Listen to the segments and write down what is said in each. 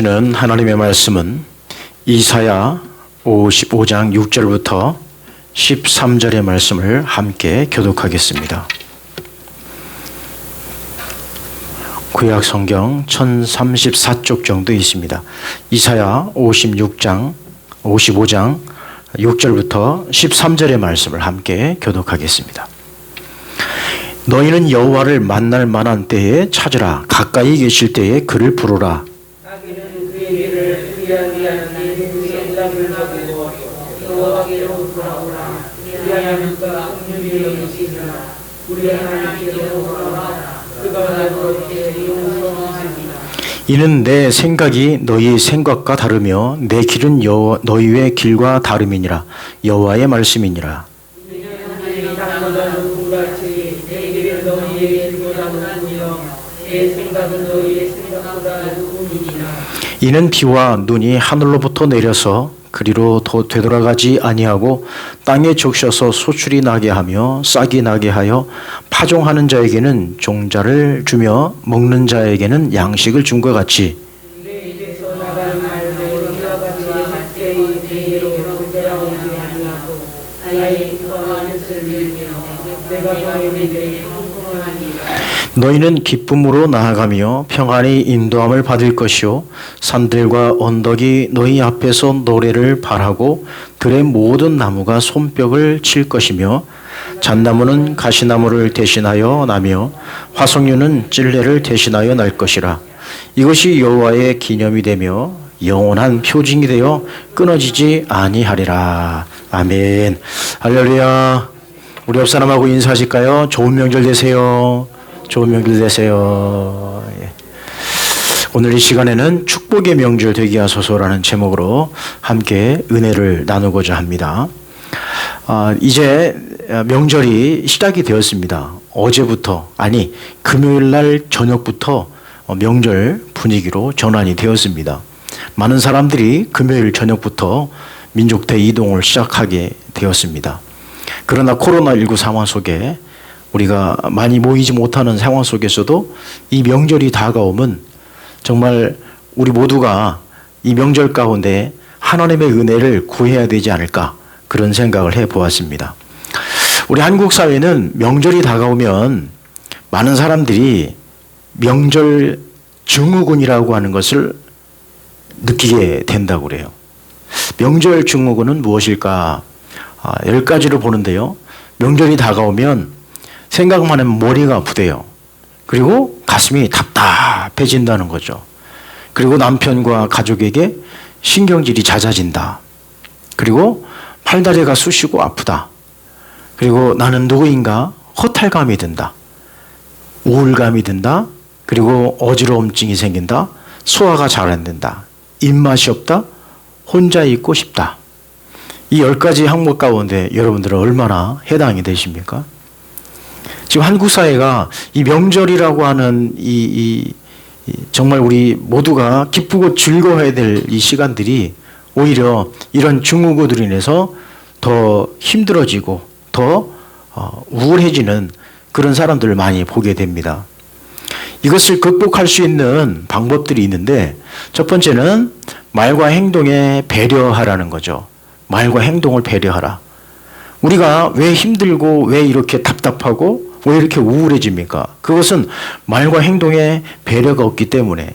는 하나님의 말씀은 이사야 55장 6절부터 13절의 말씀을 함께 교독하겠습니다. 구약 성경 1034쪽 정도 있습니다. 이사야 55장 6절부터 13절의 말씀을 함께 교독하겠습니다. 너희는 여호와를 만날 만한 때에 찾으라. 가까이 계실 때에 그를 부르라. 이는 내 생각이 너희의 생각과 다르며 내 길은 너희의 길과 다름이니라. 여호와의 말씀이니라. 이는 비와 눈이 하늘로부터 내려서 그리로 되돌아가지 아니하고 땅에 적셔서 소출이 나게 하며 싹이 나게 하여 파종하는 자에게는 종자를 주며 먹는 자에게는 양식을 준 것 같이 너희는 기쁨으로 나아가며 평안히 인도함을 받을 것이요 산들과 언덕이 너희 앞에서 노래를 발하고 들의 모든 나무가 손뼉을 칠 것이며 잣나무는 가시나무를 대신하여 나며 화석류는 찔레를 대신하여 날 것이라. 이것이 여호와의 기념이 되며 영원한 표징이 되어 끊어지지 아니하리라. 아멘. 할렐루야. 우리 옆 사람하고 인사하실까요? 좋은 명절 되세요. 좋은 명절 되세요. 오늘 이 시간에는 축복의 명절 되게 하소서라는 제목으로 함께 은혜를 나누고자 합니다. 이제 명절이 시작이 되었습니다. 어제부터, 금요일 날 저녁부터 명절 분위기로 전환이 되었습니다. 많은 사람들이 금요일 저녁부터 민족 대이동을 시작하게 되었습니다. 그러나 코로나19 상황 속에 우리가 많이 모이지 못하는 상황 속에서도 이 명절이 다가오면 정말 우리 모두가 이 명절 가운데 하나님의 은혜를 구해야 되지 않을까 그런 생각을 해보았습니다. 우리 한국 사회는 명절이 다가오면 많은 사람들이 명절 증후군이라고 하는 것을 느끼게 된다고 그래요. 명절 증후군은 무엇일까? 10가지로 보는데요. 명절이 다가오면 생각만 하면 머리가 아프대요. 그리고 가슴이 답답해진다는 거죠. 그리고 남편과 가족에게 신경질이 잦아진다. 그리고 팔다리가 쑤시고 아프다. 그리고 나는 누구인가 허탈감이 든다. 우울감이 든다. 그리고 어지러움증이 생긴다. 소화가 잘 안 된다. 입맛이 없다. 혼자 있고 싶다. 이 10가지 항목 가운데 여러분들은 얼마나 해당이 되십니까? 지금 한국 사회가 이 명절이라고 하는 정말 우리 모두가 기쁘고 즐거워야 될 이 시간들이 오히려 이런 증후군으로 인해서 더 힘들어지고 더 우울해지는 그런 사람들을 많이 보게 됩니다. 이것을 극복할 수 있는 방법들이 있는데 첫 번째는 말과 행동에 배려하라는 거죠. 말과 행동을 배려하라. 우리가 왜 힘들고 왜 이렇게 답답하고 왜 이렇게 우울해집니까? 그것은 말과 행동에 배려가 없기 때문에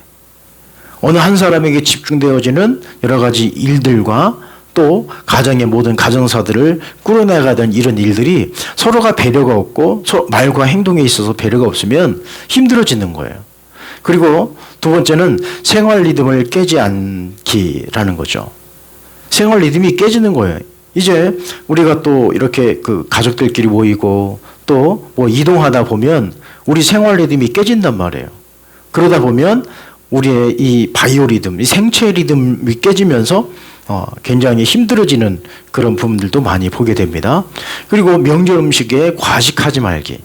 어느 한 사람에게 집중되어지는 여러 가지 일들과 또 가정의 모든 가정사들을 꾸려나가던 이런 일들이 서로가 배려가 없고 말과 행동에 있어서 배려가 없으면 힘들어지는 거예요. 그리고 두 번째는 생활 리듬을 깨지 않기라는 거죠. 생활 리듬이 깨지는 거예요. 이제 우리가 또 이렇게 가족들끼리 모이고 또 뭐 이동하다 보면 우리 생활 리듬이 깨진단 말이에요. 그러다 보면 우리의 이 바이오 리듬, 이 생체 리듬이 깨지면서 굉장히 힘들어지는 그런 부분들도 많이 보게 됩니다. 그리고 명절 음식에 과식하지 말기.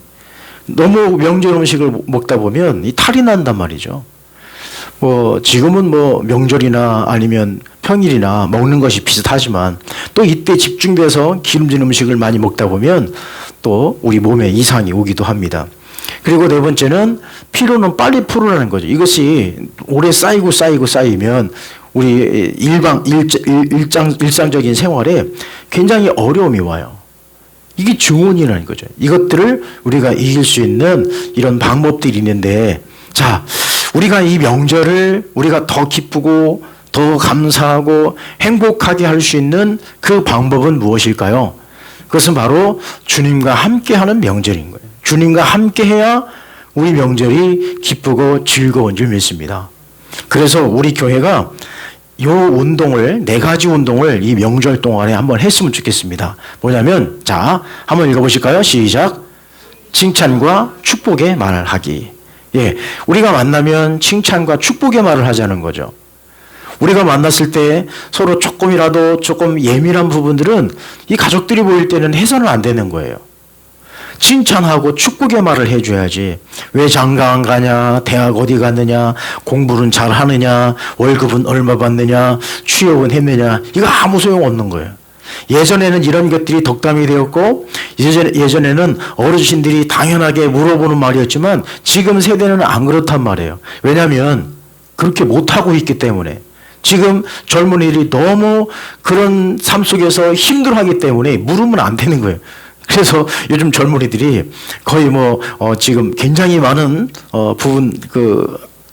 너무 명절 음식을 먹다 보면 이 탈이 난단 말이죠. 지금은 명절이나 아니면 평일이나 먹는 것이 비슷하지만 또 이때 집중돼서 기름진 음식을 많이 먹다 보면 또 우리 몸에 이상이 오기도 합니다. 그리고 네 번째는 피로는 빨리 풀어내는 거죠. 이것이 오래 쌓이면 우리 일상적인 생활에 굉장히 어려움이 와요. 이게 증오이라는 거죠. 이것들을 우리가 이길 수 있는 이런 방법들이 있는데, 자, 우리가 이 명절을 우리가 더 기쁘고 더 감사하고 행복하게 할 수 있는 그 방법은 무엇일까요? 그것은 바로 주님과 함께하는 명절인 거예요. 주님과 함께해야 우리 명절이 기쁘고 즐거운 줄 믿습니다. 그래서 우리 교회가 요 운동을, 네 가지 운동을 이 명절 동안에 한번 했으면 좋겠습니다. 뭐냐면, 자, 한번 읽어보실까요? 시작. 칭찬과 축복의 말을 하기. 예, 우리가 만나면 칭찬과 축복의 말을 하자는 거죠. 우리가 만났을 때 서로 조금이라도 조금 예민한 부분들은 이 가족들이 모일 때는 해서는 안 되는 거예요. 칭찬하고 축복의 말을 해줘야지. 왜 장가 안 가냐, 대학 어디 갔느냐, 공부는 잘 하느냐, 월급은 얼마 받느냐, 취업은 했느냐, 이거 아무 소용 없는 거예요. 예전에는 이런 것들이 덕담이 되었고, 예전에는 어르신들이 당연하게 물어보는 말이었지만 지금 세대는 안 그렇단 말이에요. 왜냐하면 그렇게 못하고 있기 때문에. 지금 젊은이들이 너무 그런 삶 속에서 힘들어하기 때문에 물으면 안 되는 거예요. 그래서 요즘 젊은이들이 거의 지금 굉장히 많은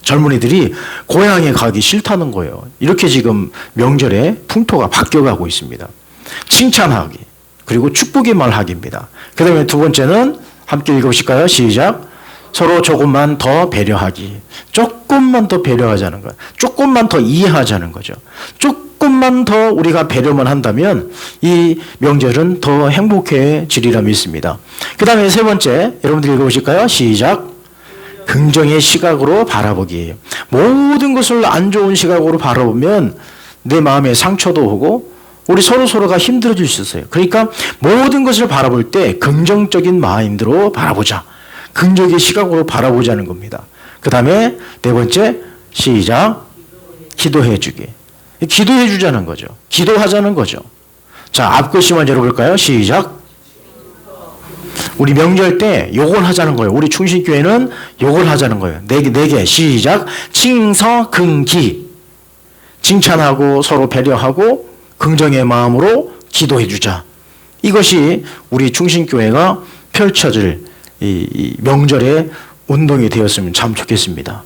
젊은이들이 고향에 가기 싫다는 거예요. 이렇게 지금 명절에 풍토가 바뀌어가고 있습니다. 칭찬하기, 그리고 축복의 말하기입니다. 그 다음에 두 번째는 함께 읽어보실까요? 시작. 서로 조금만 더 배려하기. 조금만 더 배려하자는 거예요. 조금만 더 이해하자는 거죠. 조금만 더 우리가 배려만 한다면 이 명절은 더 행복해지리라 믿습니다. 그 다음에 세 번째, 여러분들 읽어보실까요? 시작. 긍정의 시각으로 바라보기. 모든 것을 안 좋은 시각으로 바라보면 내 마음에 상처도 오고 우리 서로가 힘들어질 수 있어요. 그러니까 모든 것을 바라볼 때 긍정적인 마인드로 바라보자. 긍정의 시각으로 바라보자는 겁니다. 그 다음에 네 번째, 시작. 기도해 주기. 기도해 주자는 거죠. 기도하자는 거죠. 자, 앞글씨만 열어볼까요? 시작. 우리 명절 때 요걸 하자는 거예요. 우리 충신교회는 요걸 하자는 거예요. 네 개. 시작. 칭서긍기. 칭찬하고 서로 배려하고 긍정의 마음으로 기도해 주자. 이것이 우리 충신교회가 펼쳐질 이 명절의 운동이 되었으면 참 좋겠습니다.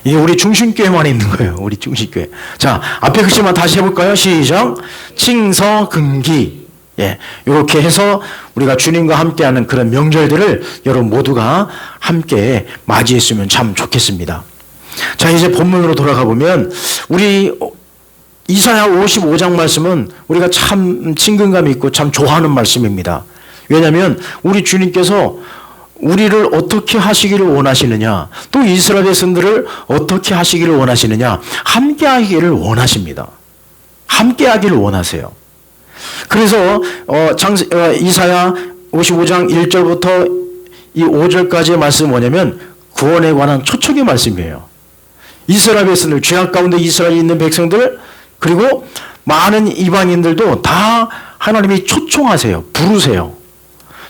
이게 우리 충신교회만 있는 거예요. 우리 충신교회. 자, 앞에 글씨만 다시 해볼까요? 시작. 칭서긍기. 예, 이렇게 해서 우리가 주님과 함께하는 그런 명절들을 여러분 모두가 함께 맞이했으면 참 좋겠습니다. 자, 이제 본문으로 돌아가 보면 우리 이사야 55장 말씀은 우리가 참 친근감 있고 참 좋아하는 말씀입니다. 왜냐하면 우리 주님께서 우리를 어떻게 하시기를 원하시느냐, 또 이스라엘 백성들을 어떻게 하시기를 원하시느냐, 함께 하기를 원하십니다. 함께 하기를 원하세요. 그래서 이사야 55장 1절부터 이 5절까지의 말씀은 뭐냐면 구원에 관한 초청의 말씀이에요. 이스라엘 백성들, 죄악 가운데 이스라엘에 있는 백성들, 그리고 많은 이방인들도 다 하나님이 초청하세요. 부르세요.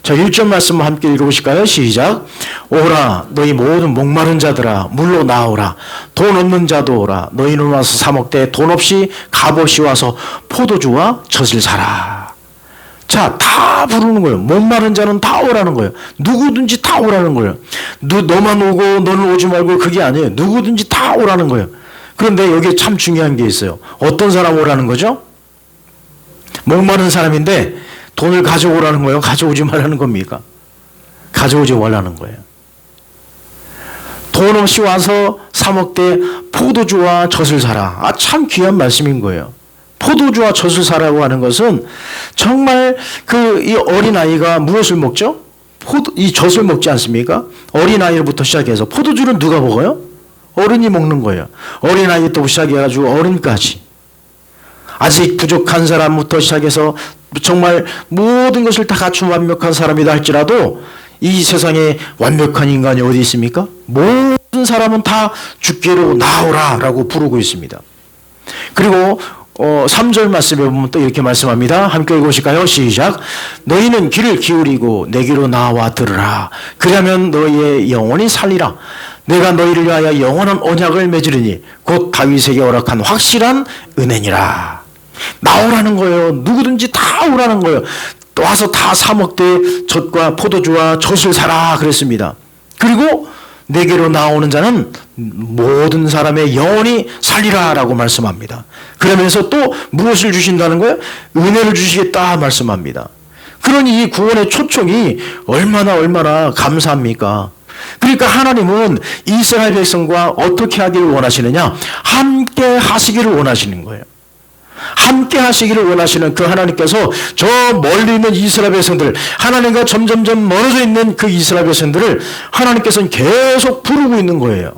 자, 1절 말씀 함께 읽어보실까요? 시작. 오라 너희 모든 목마른 자들아 물로 나오라. 돈 없는 자도 오라. 너희는 와서 사 먹되 돈 없이 값없이 와서 포도주와 젖을 사라. 자, 다 부르는 거예요. 목마른 자는 다 오라는 거예요. 누구든지 다 오라는 거예요. 너만 오고 너는 오지 말고 그게 아니에요. 누구든지 다 오라는 거예요. 그런데 여기에 참 중요한 게 있어요. 어떤 사람 오라는 거죠? 목마른 사람인데 돈을 가져오라는 거예요? 가져오지 말라는 겁니까? 가져오지 말라는 거예요. 돈 없이 와서 사 먹되 포도주와 젖을 사라. 아, 참 귀한 말씀인 거예요. 포도주와 젖을 사라고 하는 것은 정말 이 어린아이가 무엇을 먹죠? 이 젖을 먹지 않습니까? 어린아이부터 시작해서 포도주는 누가 먹어요? 어른이 먹는 거예요. 어린아이부터 시작해가지고 어른까지. 아직 부족한 사람부터 시작해서 정말 모든 것을 다 갖춘 완벽한 사람이다 할지라도 이 세상에 완벽한 인간이 어디 있습니까? 모든 사람은 다 주께로 나오라 라고 부르고 있습니다. 그리고 3절 말씀에 보면 또 이렇게 말씀합니다. 함께 읽으실까요? 시작. 너희는 귀를 기울이고 내게로 나와 들으라. 그러면 너희의 영혼이 살리라. 내가 너희를 위하여 영원한 언약을 맺으리니 곧 다윗에게 허락한 확실한 은혜니라. 나오라는 거예요. 누구든지 다 오라는 거예요. 와서 다 사 먹되 젖과 포도주와 젖을 사라 그랬습니다. 그리고 내게로 나오는 자는 모든 사람의 영혼이 살리라라고 말씀합니다. 그러면서 또 무엇을 주신다는 거예요? 은혜를 주시겠다 말씀합니다. 그러니 이 구원의 초청이 얼마나 감사합니까? 그러니까 하나님은 이스라엘 백성과 어떻게 하기를 원하시느냐? 함께 하시기를 원하시는 거예요. 함께 하시기를 원하시는 그 하나님께서 저 멀리 있는 이스라엘 백성들, 하나님과 점점점 멀어져 있는 그 이스라엘 백성들을 하나님께서는 계속 부르고 있는 거예요.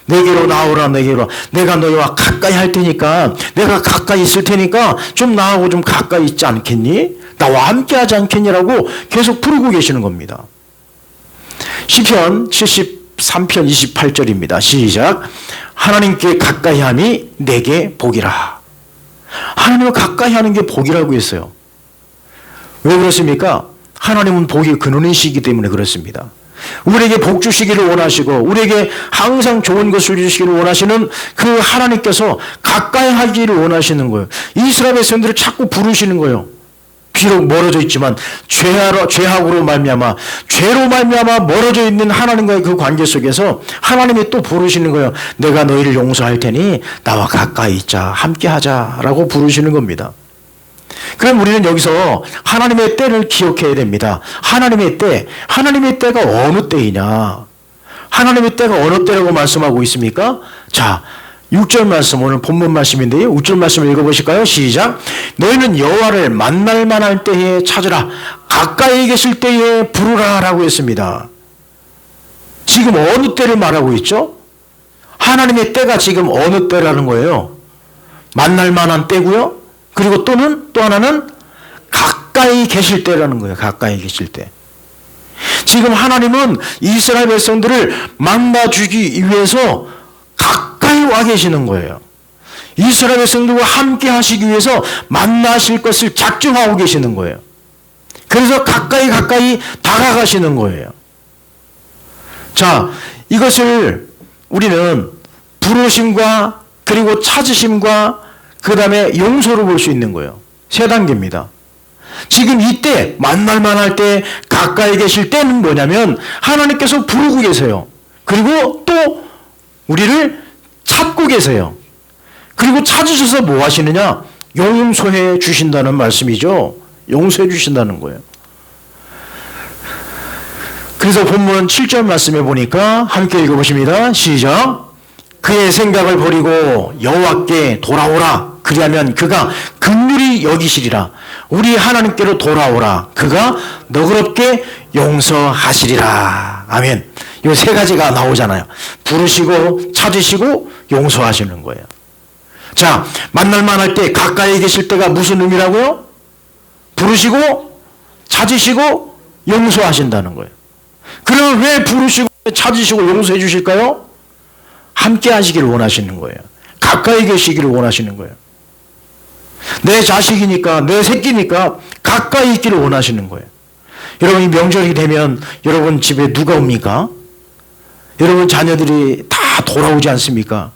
내게로 나오라, 내게로. 내가 너희와 가까이 할 테니까, 내가 가까이 있을 테니까 좀 나하고 좀 가까이 있지 않겠니? 나와 함께 하지 않겠니라고 계속 부르고 계시는 겁니다. 시편 73편 28절입니다. 시작. 하나님께 가까이 함이 내게 복이라. 하나님과 가까이 하는 게 복이라고 했어요. 왜 그렇습니까? 하나님은 복이 근원이시기 때문에 그렇습니다. 우리에게 복 주시기를 원하시고 우리에게 항상 좋은 것을 주시기를 원하시는 그 하나님께서 가까이 하기를 원하시는 거예요. 이스라엘 백성들을 자꾸 부르시는 거예요. 비록 멀어져 있지만 죄악으로 말미암아 죄로 말미암아 멀어져 있는 하나님과의 그 관계 속에서 하나님이 또 부르시는 거예요. 내가 너희를 용서할 테니 나와 가까이 있자, 함께 하자라고 부르시는 겁니다. 그럼 우리는 여기서 하나님의 때를 기억해야 됩니다. 하나님의 때가 어느 때이냐? 하나님의 때가 어느 때라고 말씀하고 있습니까? 자, 6절 말씀, 오늘 본문 말씀인데요. 6절 말씀을 읽어보실까요? 시작. 너희는 여호와를 만날 만할 때에 찾으라. 가까이 계실 때에 부르라 라고 했습니다. 지금 어느 때를 말하고 있죠? 하나님의 때가 지금 어느 때라는 거예요? 만날 만한 때고요. 그리고 또 하나는 가까이 계실 때라는 거예요. 가까이 계실 때. 지금 하나님은 이스라엘 백성들을 만나주기 위해서 가까이 와 계시는 거예요. 이스라엘 백성들과 함께 하시기 위해서 만나실 것을 작정하고 계시는 거예요. 그래서 가까이 다가가시는 거예요. 자, 이것을 우리는 부르심과 그리고 찾으심과 그 다음에 용서로 볼 수 있는 거예요. 세 단계입니다. 지금 이때 만날 만할 때 가까이 계실 때는 뭐냐면 하나님께서 부르고 계세요. 그리고 또 우리를 찾고 계세요. 그리고 찾으셔서 뭐 하시느냐? 용서해 주신다는 말씀이죠. 용서해 주신다는 거예요. 그래서 본문 7절 말씀에 보니까 함께 읽어보십니다. 시작. 그의 생각을 버리고 여호와께 돌아오라. 그리하면 그가 긍휼히 여기시리라. 우리 하나님께로 돌아오라. 그가 너그럽게 용서하시리라. 아멘. 이 세 가지가 나오잖아요. 부르시고 찾으시고 용서하시는 거예요. 자, 만날 만할 때 가까이 계실 때가 무슨 의미라고요? 부르시고 찾으시고 용서하신다는 거예요. 그러면 왜 부르시고 찾으시고 용서해 주실까요? 함께 하시기를 원하시는 거예요. 가까이 계시기를 원하시는 거예요. 내 자식이니까, 내 새끼니까 가까이 있기를 원하시는 거예요. 여러분, 이 명절이 되면 여러분 집에 누가 옵니까? 여러분 자녀들이 다 돌아오지 않습니까?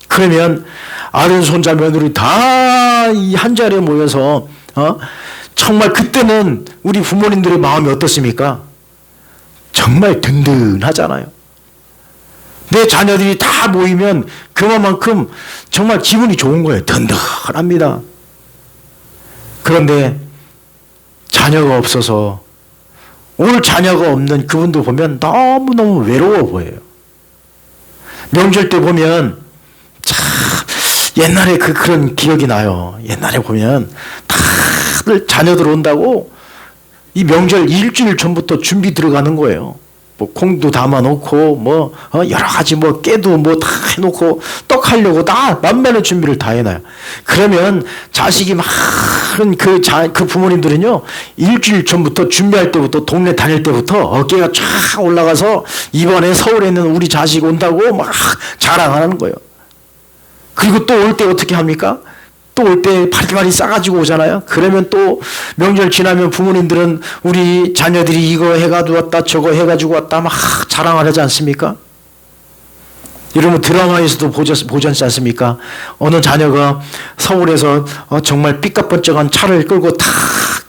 그러면 아들, 손자, 며느리 다 이 한 자리에 모여서 정말 그때는 우리 부모님들의 마음이 어떻습니까? 정말 든든하잖아요. 내 자녀들이 다 모이면 그만큼 정말 기분이 좋은 거예요. 든든합니다. 그런데 자녀가 없어서 오늘 자녀가 없는 그분도 보면 너무너무 외로워 보여요. 명절 때 보면 참 옛날에 그런 기억이 나요. 옛날에 보면 다들 자녀들 온다고 이 명절 일주일 전부터 준비 들어가는 거예요. 뭐 콩도 담아놓고 뭐 여러 가지 뭐 깨도 뭐 다 해놓고 떡 하려고 다 만면의 준비를 다 해놔요. 그러면 자식이 많은 그 부모님들은요 일주일 전부터 준비할 때부터 동네 다닐 때부터 어깨가 쫙 올라가서 이번에 서울에 있는 우리 자식 온다고 막 자랑하는 거예요. 그리고 또 올 때 어떻게 합니까? 또 올 때 바리바리 싸가지고 오잖아요. 그러면 또 명절 지나면 부모님들은 우리 자녀들이 이거 해가지고 왔다 저거 해가지고 왔다 막 자랑을 하지 않습니까? 여러분 드라마에서도 보지 않습니까? 어느 자녀가 서울에서 정말 삐까뻔쩍한 차를 끌고 탁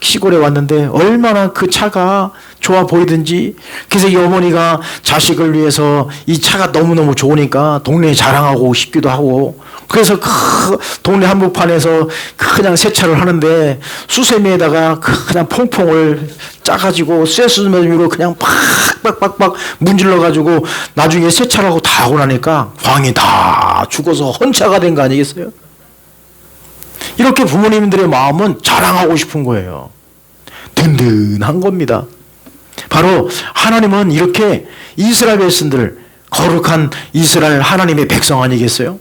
시골에 왔는데 얼마나 그 차가 좋아 보이든지, 그래서 이 어머니가 자식을 위해서 이 차가 너무너무 좋으니까 동네에 자랑하고 싶기도 하고, 그래서 그 동네 한복판에서 그냥 세차를 하는데 수세미에다가 그냥 퐁퐁을 짜가지고 쇠수세미로 그냥 팍팍팍팍 문질러가지고 나중에 세차를 하고 다 하고 나니까 광이 다 죽어서 헌차가 된 거 아니겠어요? 이렇게 부모님들의 마음은 자랑하고 싶은 거예요. 든든한 겁니다. 바로 하나님은 이렇게 이스라엘 백성들, 거룩한 이스라엘 하나님의 백성 아니겠어요?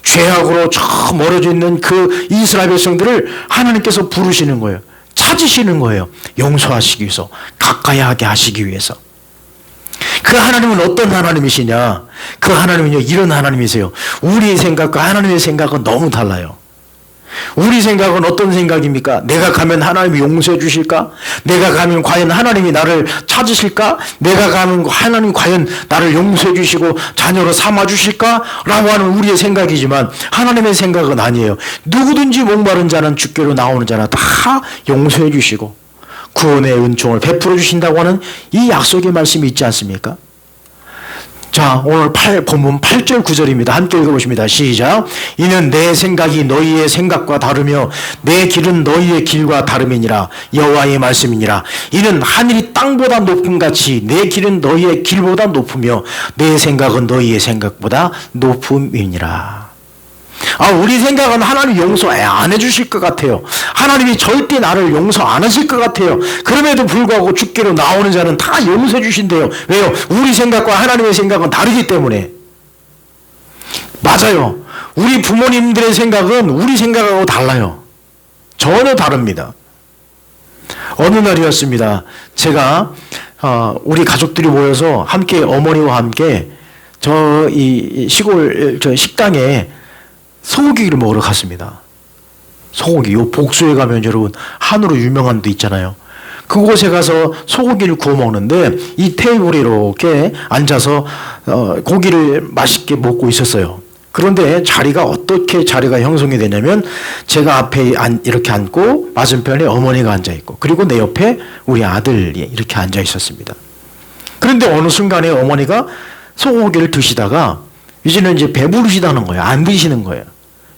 죄악으로 저 멀어져 있는 그 이스라엘 백성들을 하나님께서 부르시는 거예요. 찾으시는 거예요. 용서하시기 위해서, 가까이 하게 하시기 위해서. 그 하나님은 어떤 하나님이시냐? 그 하나님은요, 이런 하나님이세요. 우리의 생각과 하나님의 생각은 너무 달라요. 우리 생각은 어떤 생각입니까? 내가 가면 하나님이 용서해 주실까? 내가 가면 과연 하나님이 나를 찾으실까? 내가 가면 하나님이 과연 나를 용서해 주시고 자녀로 삼아 주실까? 라고 하는 우리의 생각이지만 하나님의 생각은 아니에요. 누구든지 목마른 자는 주께로 나오는 자는 다 용서해 주시고 구원의 은총을 베풀어 주신다고 하는 이 약속의 말씀이 있지 않습니까? 자, 오늘 본문 8절 9절입니다. 함께 읽어보십니다. 시작. 이는 내 생각이 너희의 생각과 다르며 내 길은 너희의 길과 다름이니라. 여호와의 말씀이니라. 이는 하늘이 땅보다 높음 같이 내 길은 너희의 길보다 높으며 내 생각은 너희의 생각보다 높음이니라. 우리 생각은 하나님 용서 안 해주실 것 같아요. 하나님이 절대 나를 용서 안 하실 것 같아요. 그럼에도 불구하고 주께로 나오는 자는 다 용서해 주신대요. 왜요? 우리 생각과 하나님의 생각은 다르기 때문에. 맞아요. 우리 부모님들의 생각은 우리 생각하고 달라요. 전혀 다릅니다. 어느 날이었습니다. 제가 우리 가족들이 모여서 함께 어머니와 함께 이 시골 식당에 소고기를 먹으러 갔습니다. 소고기, 요 복수에 가면 여러분 한우로 유명한 데 있잖아요. 그곳에 가서 소고기를 구워 먹는데 이 테이블에 이렇게 앉아서 고기를 맛있게 먹고 있었어요. 그런데 자리가 어떻게 자리가 형성이 되냐면 제가 앞에 이렇게 앉고 맞은편에 어머니가 앉아 있고 그리고 내 옆에 우리 아들이 이렇게 앉아 있었습니다. 그런데 어느 순간에 어머니가 소고기를 드시다가 이제는 이제 배부르시다는 거예요. 안 드시는 거예요.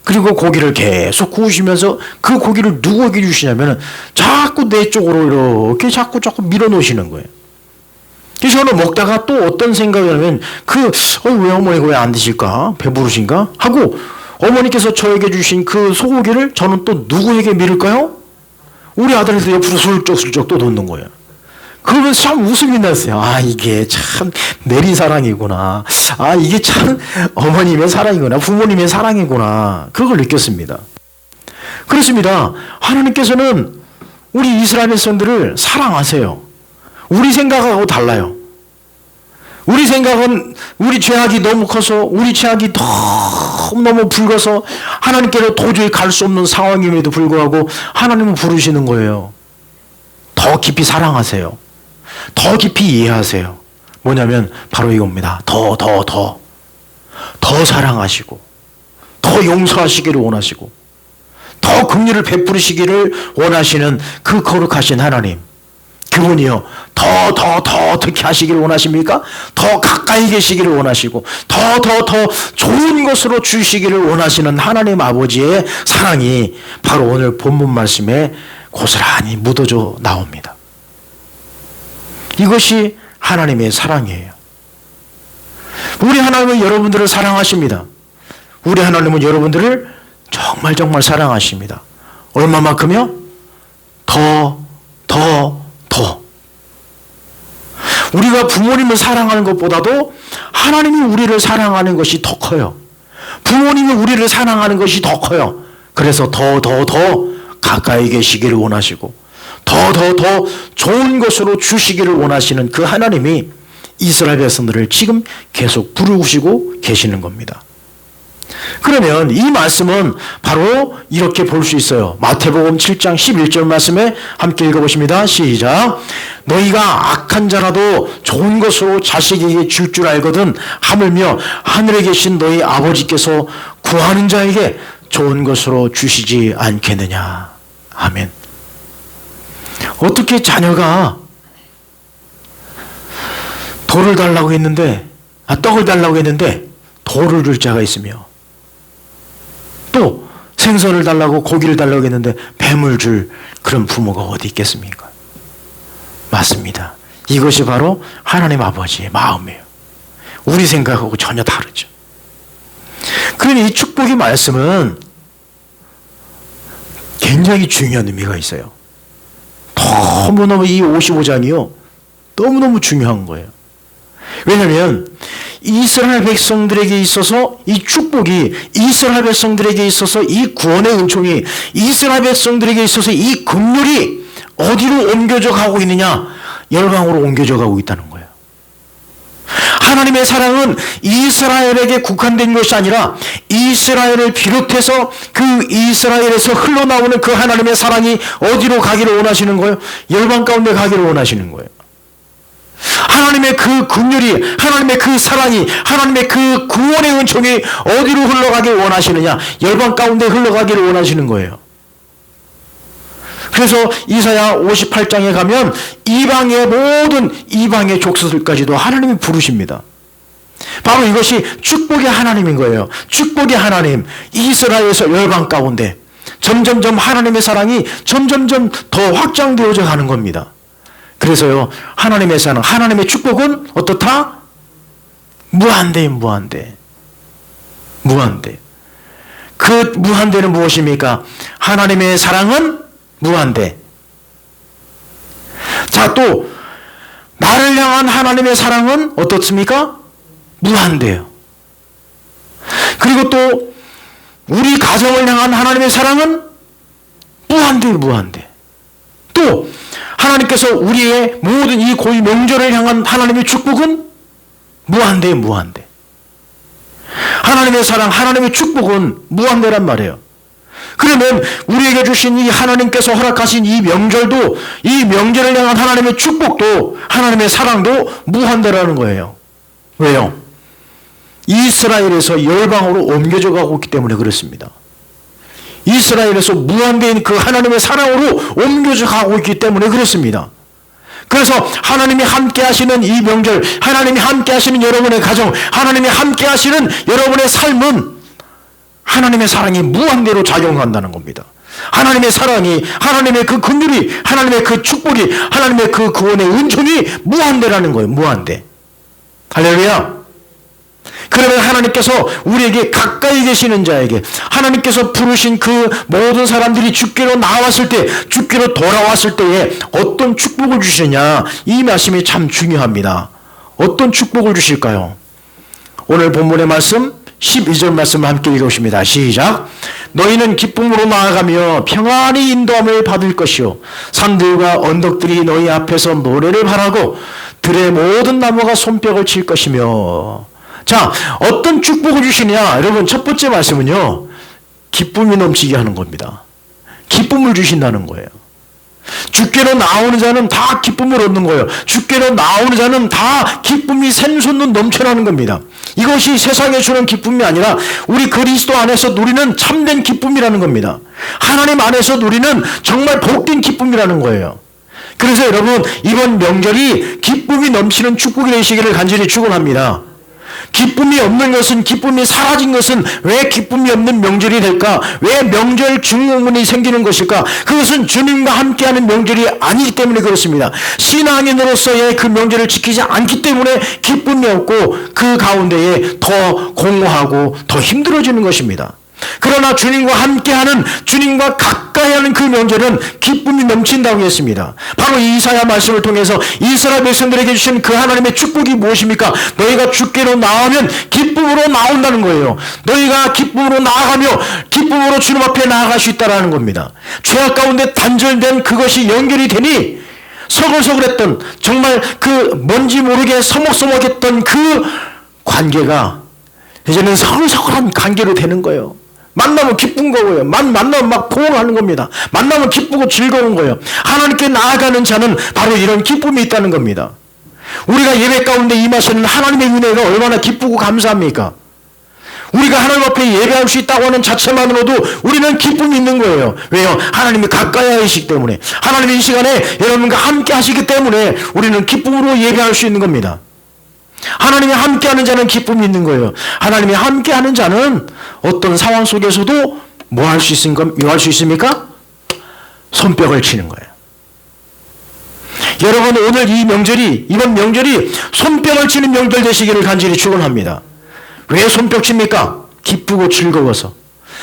그리고 고기를 계속 구우시면서 그 고기를 누구에게 주시냐면 자꾸 내 쪽으로 이렇게 자꾸 밀어놓으시는 거예요. 그래서 저는 먹다가 또 어떤 생각이 나면 왜 어머니가 왜 안 드실까? 배부르신가? 하고 어머니께서 저에게 주신 그 소고기를 저는 또 누구에게 밀을까요? 우리 아들한테 옆으로 슬쩍슬쩍 또 놓는 거예요. 그러면서 참 웃음이 났어요. 이게 참 내리사랑이구나. 이게 참 어머님의 사랑이구나. 부모님의 사랑이구나. 그걸 느꼈습니다. 그렇습니다. 하나님께서는 우리 이스라엘 백성들을 사랑하세요. 우리 생각하고 달라요. 우리 생각은 우리 죄악이 너무 커서 우리 죄악이 너무 붉어서 하나님께로 도저히 갈 수 없는 상황임에도 불구하고 하나님은 부르시는 거예요. 더 깊이 사랑하세요. 더 깊이 이해하세요. 뭐냐면 바로 이겁니다. 더 사랑하시고 더 용서하시기를 원하시고 더 긍휼을 베푸시기를 원하시는 그 거룩하신 하나님, 그분이요 더 어떻게 하시기를 원하십니까? 더 가까이 계시기를 원하시고 더 좋은 것으로 주시기를 원하시는 하나님 아버지의 사랑이 바로 오늘 본문 말씀에 고스란히 묻어져 나옵니다. 이것이 하나님의 사랑이에요. 우리 하나님은 여러분들을 사랑하십니다. 우리 하나님은 여러분들을 정말 사랑하십니다. 얼마만큼요? 더. 우리가 부모님을 사랑하는 것보다도 하나님이 우리를 사랑하는 것이 더 커요. 부모님이 우리를 사랑하는 것이 더 커요. 그래서 더 가까이 계시기를 원하시고 더 좋은 것으로 주시기를 원하시는 그 하나님이 이스라엘 백성들을 지금 계속 부르시고 계시는 겁니다. 그러면 이 말씀은 바로 이렇게 볼 수 있어요. 마태복음 7장 11절 말씀에 함께 읽어보십니다. 시작. 너희가 악한 자라도 좋은 것으로 자식에게 줄 줄 알거든 하물며 하늘에 계신 너희 아버지께서 구하는 자에게 좋은 것으로 주시지 않겠느냐. 아멘. 어떻게 자녀가 돌을 달라고 했는데, 떡을 달라고 했는데 돌을 줄 자가 있으며, 또 생선을 달라고 고기를 달라고 했는데 뱀을 줄 그런 부모가 어디 있겠습니까? 맞습니다. 이것이 바로 하나님 아버지의 마음이에요. 우리 생각하고 전혀 다르죠. 그러니 이 축복의 말씀은 굉장히 중요한 의미가 있어요. 너무너무 이 55장이요. 너무너무 중요한 거예요. 왜냐하면 이스라엘 백성들에게 있어서 이 축복이, 이스라엘 백성들에게 있어서 이 구원의 은총이, 이스라엘 백성들에게 있어서 이 긍휼이 어디로 옮겨져 가고 있느냐? 열방으로 옮겨져 가고 있다는 거예요. 하나님의 사랑은 이스라엘에게 국한된 것이 아니라 이스라엘을 비롯해서 그 이스라엘에서 흘러나오는 그 하나님의 사랑이 어디로 가기를 원하시는 거예요? 열방 가운데 가기를 원하시는 거예요. 하나님의 그 긍휼이, 하나님의 그 사랑이, 하나님의 그 구원의 은총이 어디로 흘러가기를 원하시느냐? 열방 가운데 흘러가기를 원하시는 거예요. 그래서 이사야 58장에 가면 이방의 모든 이방의 족속들까지도 하나님이 부르십니다. 바로 이것이 축복의 하나님인 거예요. 축복의 하나님, 이스라엘에서 열방 가운데 점점점 하나님의 사랑이 점점점 더 확장되어져 가는 겁니다. 그래서요, 하나님의 사랑, 하나님의 축복은 어떻다? 무한대, 무한대. 무한대. 그 무한대는 무엇입니까? 하나님의 사랑은 무한대. 자, 또 나를 향한 하나님의 사랑은 어떻습니까? 무한대요. 그리고 또 우리 가정을 향한 하나님의 사랑은 무한대, 무한대. 또 하나님께서 우리의 모든 이 고유 명절을 향한 하나님의 축복은 무한대, 무한대. 하나님의 사랑, 하나님의 축복은 무한대란 말이에요. 그러면 우리에게 주신 이 하나님께서 허락하신 이 명절도, 이 명절을 향한 하나님의 축복도, 하나님의 사랑도 무한대라는 거예요. 왜요? 이스라엘에서 열방으로 옮겨져 가고 있기 때문에 그렇습니다. 이스라엘에서 무한대인 그 하나님의 사랑으로 옮겨져 가고 있기 때문에 그렇습니다. 그래서 하나님이 함께 하시는 이 명절, 하나님이 함께 하시는 여러분의 가정, 하나님이 함께 하시는 여러분의 삶은 하나님의 사랑이 무한대로 작용한다는 겁니다. 하나님의 사랑이, 하나님의 그 긍휼이, 하나님의 그 축복이, 하나님의 그 구원의 은총이 무한대라는 거예요. 무한대. 할렐루야. 그러면 하나님께서 우리에게 가까이 계시는 자에게, 하나님께서 부르신 그 모든 사람들이 주께로 나왔을 때, 주께로 돌아왔을 때에 어떤 축복을 주시느냐, 이 말씀이 참 중요합니다. 어떤 축복을 주실까요? 오늘 본문의 말씀 12절 말씀을 함께 읽으십니다. 시작. 너희는 기쁨으로 나아가며 평안히 인도함을 받을 것이요 산들과 언덕들이 너희 앞에서 노래를 바라고 들의 모든 나무가 손뼉을 칠 것이며. 자, 어떤 축복을 주시냐? 여러분, 첫 번째 말씀은요, 기쁨이 넘치게 하는 겁니다. 기쁨을 주신다는 거예요. 주께로 나오는 자는 다 기쁨을 얻는 거예요. 주께로 나오는 자는 다 기쁨이 샘솟는 넘쳐나는 겁니다. 이것이 세상에 주는 기쁨이 아니라 우리 그리스도 안에서 누리는 참된 기쁨이라는 겁니다. 하나님 안에서 누리는 정말 복된 기쁨이라는 거예요. 그래서 여러분, 이번 명절이 기쁨이 넘치는 축복이 되시기를 간절히 축원합니다. 기쁨이 없는 것은, 기쁨이 사라진 것은 왜 기쁨이 없는 명절이 될까? 왜 명절 증후군이 생기는 것일까? 그것은 주님과 함께하는 명절이 아니기 때문에 그렇습니다. 신앙인으로서의 그 명절을 지키지 않기 때문에 기쁨이 없고 그 가운데에 더 공허하고 더 힘들어지는 것입니다. 그러나 주님과 함께하는, 주님과 가까이하는 그 명절은 기쁨이 넘친다고 했습니다. 바로 이사야 말씀을 통해서 이스라엘 백성들에게 주신 그 하나님의 축복이 무엇입니까? 너희가 주께로 나오면 기쁨으로 나온다는 거예요. 너희가 기쁨으로 나아가며 기쁨으로 주님 앞에 나아갈 수 있다는 겁니다. 죄악 가운데 단절된 그것이 연결이 되니 서글서글했던, 정말 그 뭔지 모르게 서먹서먹했던 그 관계가 이제는 서글서글한 관계로 되는 거예요. 만나면 기쁜 거고요. 만나면 막 포옹하는 겁니다. 만나면 기쁘고 즐거운 거예요. 하나님께 나아가는 자는 바로 이런 기쁨이 있다는 겁니다. 우리가 예배 가운데 임하시는 하나님의 은혜가 얼마나 기쁘고 감사합니까? 우리가 하나님 앞에 예배할 수 있다고 하는 자체만으로도 우리는 기쁨이 있는 거예요. 왜요? 하나님이 가까이 하시기 때문에, 하나님이 이 시간에 여러분과 함께 하시기 때문에 우리는 기쁨으로 예배할 수 있는 겁니다. 하나님이 함께하는 자는 기쁨이 있는 거예요. 하나님이 함께하는 자는 어떤 상황 속에서도 뭐 할 수 있습니까? 손뼉을 치는 거예요. 여러분, 오늘 이번 명절이 손뼉을 치는 명절 되시기를 간절히 축원합니다. 왜 손뼉 칩니까? 기쁘고 즐거워서.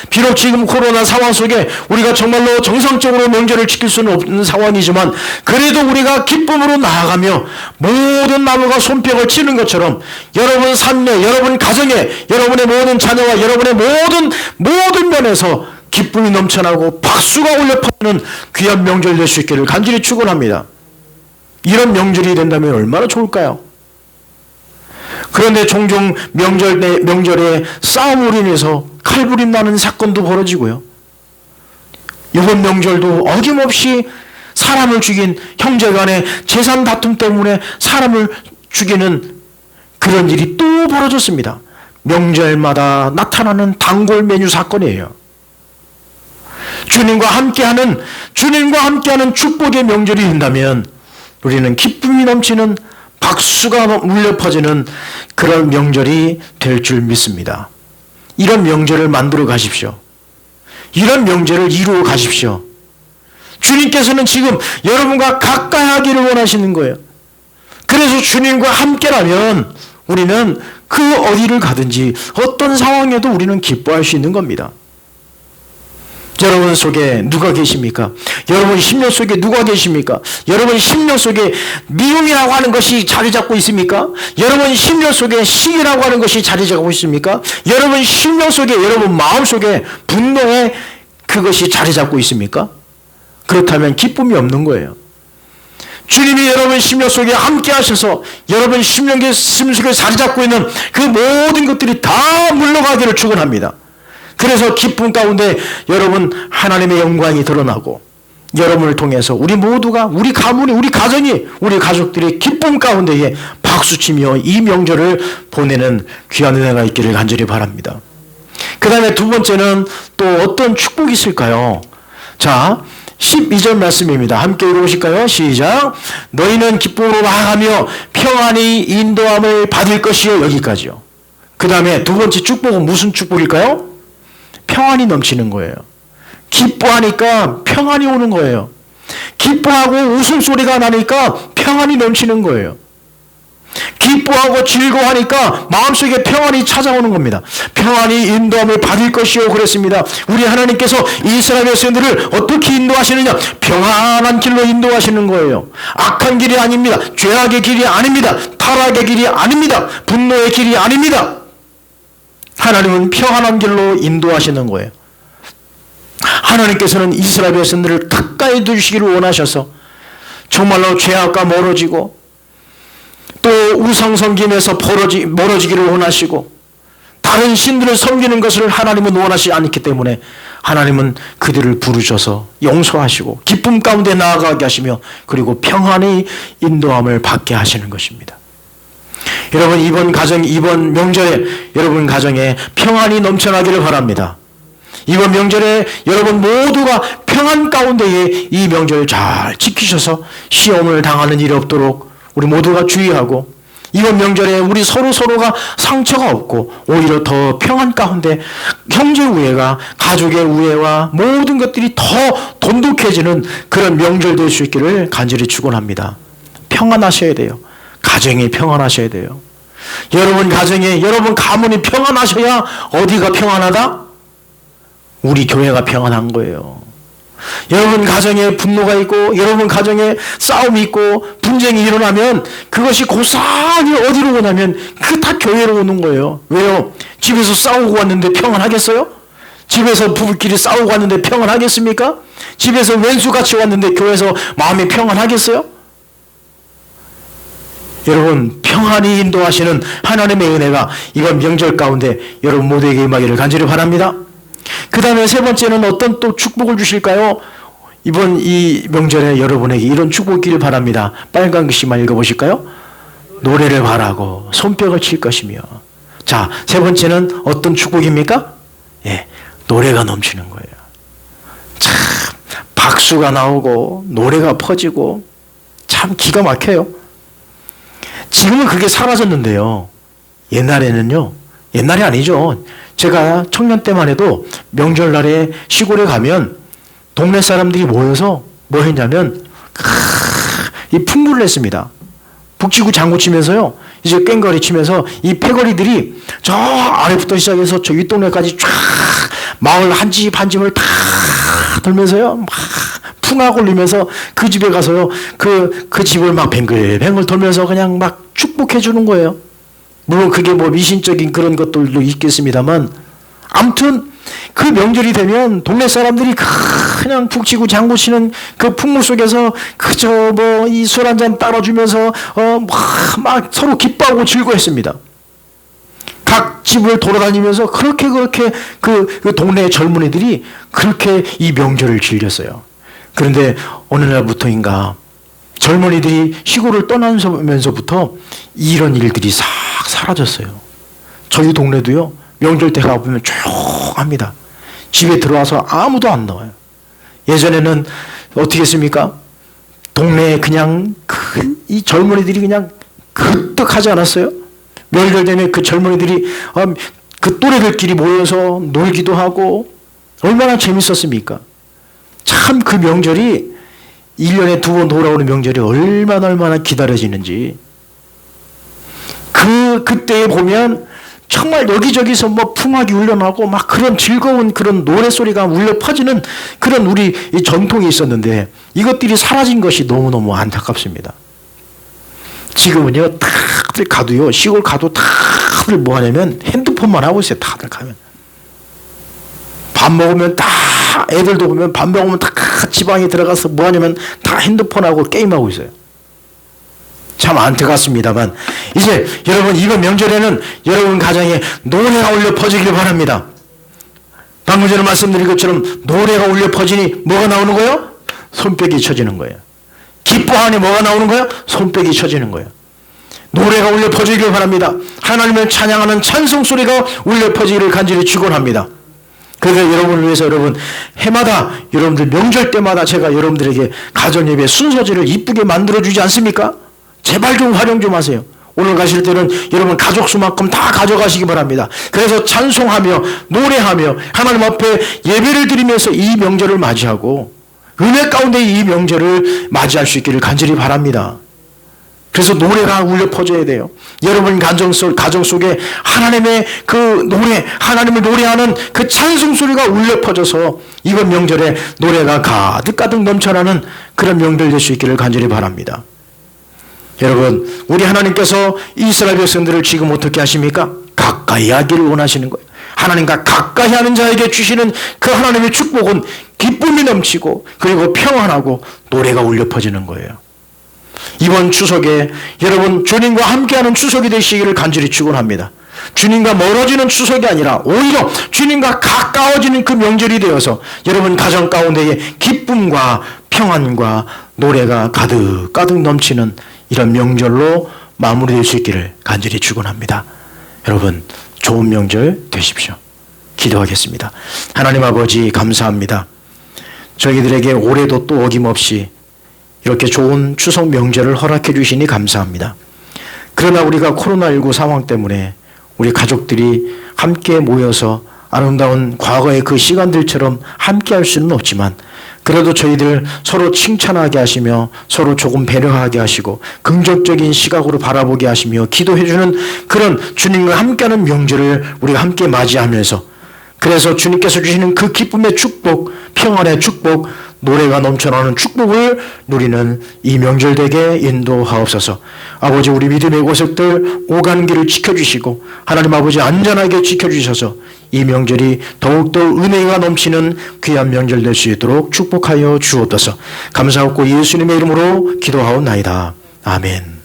비록 지금 코로나 상황 속에 우리가 정말로 정상적으로 명절을 지킬 수는 없는 상황이지만, 그래도 우리가 기쁨으로 나아가며 모든 나무가 손뼉을 치는 것처럼 여러분 삶에, 여러분 가정에, 여러분의 모든 자녀와 여러분의 모든 면에서 기쁨이 넘쳐나고 박수가 울려 퍼지는 귀한 명절 될 수 있기를 간절히 축원합니다. 이런 명절이 된다면 얼마나 좋을까요? 그런데 종종 명절에 싸움으로 인해서 칼부림 나는 사건도 벌어지고요. 이번 명절도 어김없이 사람을 죽인 형제간의 재산 다툼 때문에 사람을 죽이는 그런 일이 또 벌어졌습니다. 명절마다 나타나는 단골 메뉴 사건이에요. 주님과 함께하는 축복의 명절이 된다면 우리는 기쁨이 넘치는 박수가 울려 퍼지는 그런 명절이 될 줄 믿습니다. 이런 명절을 만들어 가십시오. 이런 명절을 이루어 가십시오. 주님께서는 지금 여러분과 가까이 하기를 원하시는 거예요. 그래서 주님과 함께라면 우리는 그 어디를 가든지 어떤 상황에도 우리는 기뻐할 수 있는 겁니다. 여러분 속에 누가 계십니까? 여러분 심령 속에 누가 계십니까? 여러분 심령 속에 미움이라고 하는 것이 자리 잡고 있습니까? 여러분 심령 속에 시기라고 하는 것이 자리 잡고 있습니까? 여러분 심령 속에, 여러분 마음 속에 분노의 그것이 자리 잡고 있습니까? 그렇다면 기쁨이 없는 거예요. 주님이 여러분 심령 속에 함께 하셔서 여러분 심령 속에 자리 잡고 있는 그 모든 것들이 다 물러가기를 축원합니다. 그래서 기쁨 가운데 여러분 하나님의 영광이 드러나고, 여러분을 통해서 우리 모두가, 우리 가문이, 우리 가정이, 우리 가족들이 기쁨 가운데에 박수치며 이 명절을 보내는 귀한 은혜가 있기를 간절히 바랍니다. 그 다음에 두 번째는 또 어떤 축복이 있을까요? 자, 12절 말씀입니다. 함께 읽어보실까요? 시작. 너희는 기쁨으로 나아가며 평안히 인도함을 받을 것이요. 여기까지요. 그 다음에 두 번째 축복은 무슨 축복일까요? 평안이 넘치는 거예요. 기뻐하니까 평안이 오는 거예요. 기뻐하고 웃음소리가 나니까 평안이 넘치는 거예요. 기뻐하고 즐거워하니까 마음속에 평안이 찾아오는 겁니다. 평안히 인도함을 받을 것이요 그랬습니다. 우리 하나님께서 이스라엘 백성들을 어떻게 인도하시느냐? 평안한 길로 인도하시는 거예요. 악한 길이 아닙니다. 죄악의 길이 아닙니다. 타락의 길이 아닙니다. 분노의 길이 아닙니다. 하나님은 평안한 길로 인도하시는 거예요. 하나님께서는 이스라엘 백성들을 가까이 두시기를 원하셔서 정말로 죄악과 멀어지고 또 우상 섬김에서 멀어지기를 원하시고 다른 신들을 섬기는 것을 하나님은 원하시지 않기 때문에 하나님은 그들을 부르셔서 용서하시고 기쁨 가운데 나아가게 하시며 그리고 평안히 인도함을 받게 하시는 것입니다. 여러분 이번 명절에 여러분 가정에 평안이 넘쳐나기를 바랍니다. 이번 명절에 여러분 모두가 평안 가운데에 이 명절을 잘 지키셔서 시험을 당하는 일이 없도록 우리 모두가 주의하고, 이번 명절에 우리 서로가 상처가 없고 오히려 더 평안 가운데 형제 우애가, 가족의 우애와 모든 것들이 더 돈독해지는 그런 명절 될 수 있기를 간절히 축원합니다. 평안하셔야 돼요. 가정이 평안하셔야 돼요. 여러분 가정에, 여러분 가문이 평안하셔야 어디가 평안하다? 우리 교회가 평안한 거예요. 여러분 가정에 분노가 있고 여러분 가정에 싸움이 있고 분쟁이 일어나면 그것이 고스란히 어디로 오냐면 그 다 교회로 오는 거예요. 왜요? 집에서 싸우고 왔는데 평안하겠어요? 집에서 부부끼리 싸우고 왔는데 평안하겠습니까? 집에서 왼수같이 왔는데 교회에서 마음이 평안하겠어요? 여러분, 평안히 인도하시는 하나님의 은혜가 이번 명절 가운데 여러분 모두에게 임하기를 간절히 바랍니다. 그 다음에 세 번째는 어떤 또 축복을 주실까요? 이번 이 명절에 여러분에게 이런 축복 있기를 바랍니다. 빨간 글씨만 읽어보실까요? 노래를 바라고 손뼉을 칠 것이며. 자, 세 번째는 어떤 축복입니까? 예, 노래가 넘치는 거예요. 참 박수가 나오고 노래가 퍼지고 참 기가 막혀요. 지금은 그게 사라졌는데요. 옛날에는요. 옛날이 아니죠. 제가 청년 때만 해도 명절날에 시골에 가면 동네 사람들이 모여서 뭐 했냐면 이 풍물을 했습니다. 북치고 장구 치면서요. 이제 꽹과리 치면서 이 패거리들이 저 아래부터 시작해서 저 윗동네까지 쫙 마을 한 집 한 집을 다 돌면서요. 막 풍악 올리면서 그 집에 가서요. 그 집을 막 뱅글뱅글 돌면서 그냥 막 축복해 주는 거예요. 물론 그게 뭐 미신적인 그런 것들도 있겠습니다만 아무튼 그 명절이 되면 동네 사람들이 그냥 북치고 장구치는 그 풍물 속에서 그저 뭐 이 술 한잔 따라주면서 막 서로 기뻐하고 즐거워했습니다. 각 집을 돌아다니면서 그렇게 그 동네 젊은이들이 그렇게 이 명절을 즐겼어요. 그런데 어느 날부터인가 젊은이들이 시골을 떠나면서부터 이런 일들이 싹 사라졌어요. 저희 동네도요. 명절 때 가보면 조용합니다. 집에 들어와서 아무도 안 나와요. 예전에는 어떻게 했습니까? 동네에 그냥 이 젊은이들이 그냥 그뜩하지 않았어요? 명절 되면 그 젊은이들이 그 또래들끼리 모여서 놀기도 하고 얼마나 재밌었습니까? 참 그 명절이 1년에 2번 돌아오는 명절이 얼마나 기다려지는지. 그때에 보면 정말 여기저기서 뭐 풍악이 울려나고 막 그런 즐거운 그런 노래소리가 울려 퍼지는 그런 우리 이 전통이 있었는데 이것들이 사라진 것이 너무너무 안타깝습니다. 지금은요, 다들 가도요, 시골 가도 다들 뭐 하냐면 핸드폰만 하고 있어요. 다들 가면. 밥 먹으면 다 애들도 보면 밥 먹으면 다 지방에 들어가서 뭐 하냐면 다 핸드폰하고 게임하고 있어요. 참 안타깝습니다만 이제 여러분 이번 명절에는 여러분 가정에 노래가 울려 퍼지길 바랍니다. 방금 전에 말씀드린 것처럼 노래가 울려 퍼지니 뭐가 나오는 거예요? 손뼉이 쳐지는 거예요. 기뻐하니 뭐가 나오는 거예요? 손뼉이 쳐지는 거예요. 노래가 울려 퍼지길 바랍니다. 하나님을 찬양하는 찬송 소리가 울려 퍼지기를 간절히 축원합니다. 그래서 여러분을 위해서 여러분 해마다 여러분들 명절 때마다 제가 여러분들에게 가정예배 순서지를 이쁘게 만들어주지 않습니까? 제발 좀 활용 좀 하세요. 오늘 가실 때는 여러분 가족 수만큼 다 가져가시기 바랍니다. 그래서 찬송하며 노래하며 하나님 앞에 예배를 드리면서 이 명절을 맞이하고 은혜 가운데 이 명절을 맞이할 수 있기를 간절히 바랍니다. 그래서 노래가 울려 퍼져야 돼요. 여러분 가정 속에 하나님의 그 노래, 하나님을 노래하는 그 찬송 소리가 울려 퍼져서 이번 명절에 노래가 가득가득 넘쳐나는 그런 명절 될 수 있기를 간절히 바랍니다. 여러분, 우리 하나님께서 이스라엘 백성들을 지금 어떻게 하십니까? 가까이 하기를 원하시는 거예요. 하나님과 가까이 하는 자에게 주시는 그 하나님의 축복은 기쁨이 넘치고 그리고 평안하고 노래가 울려 퍼지는 거예요. 이번 추석에 여러분 주님과 함께하는 추석이 되시기를 간절히 축원합니다. 주님과 멀어지는 추석이 아니라 오히려 주님과 가까워지는 그 명절이 되어서 여러분 가정 가운데에 기쁨과 평안과 노래가 가득가득 넘치는 이런 명절로 마무리될 수 있기를 간절히 축원합니다. 여러분 좋은 명절 되십시오. 기도하겠습니다. 하나님 아버지 감사합니다. 저희들에게 올해도 또 어김없이 이렇게 좋은 추석 명절을 허락해 주시니 감사합니다. 그러나 우리가 코로나19 상황 때문에 우리 가족들이 함께 모여서 아름다운 과거의 그 시간들처럼 함께 할 수는 없지만 그래도 저희들 서로 칭찬하게 하시며 서로 조금 배려하게 하시고 긍정적인 시각으로 바라보게 하시며 기도해 주는 그런 주님과 함께하는 명절을 우리가 함께 맞이하면서 그래서 주님께서 주시는 그 기쁨의 축복, 평안의 축복, 노래가 넘쳐나는 축복을 누리는 이 명절 되게 인도하옵소서. 아버지 우리 믿음의 고석들 오가는 길을 지켜주시고 하나님 아버지 안전하게 지켜주셔서 이 명절이 더욱더 은혜가 넘치는 귀한 명절 될 수 있도록 축복하여 주옵소서. 감사하고 예수님의 이름으로 기도하옵나이다. 아멘.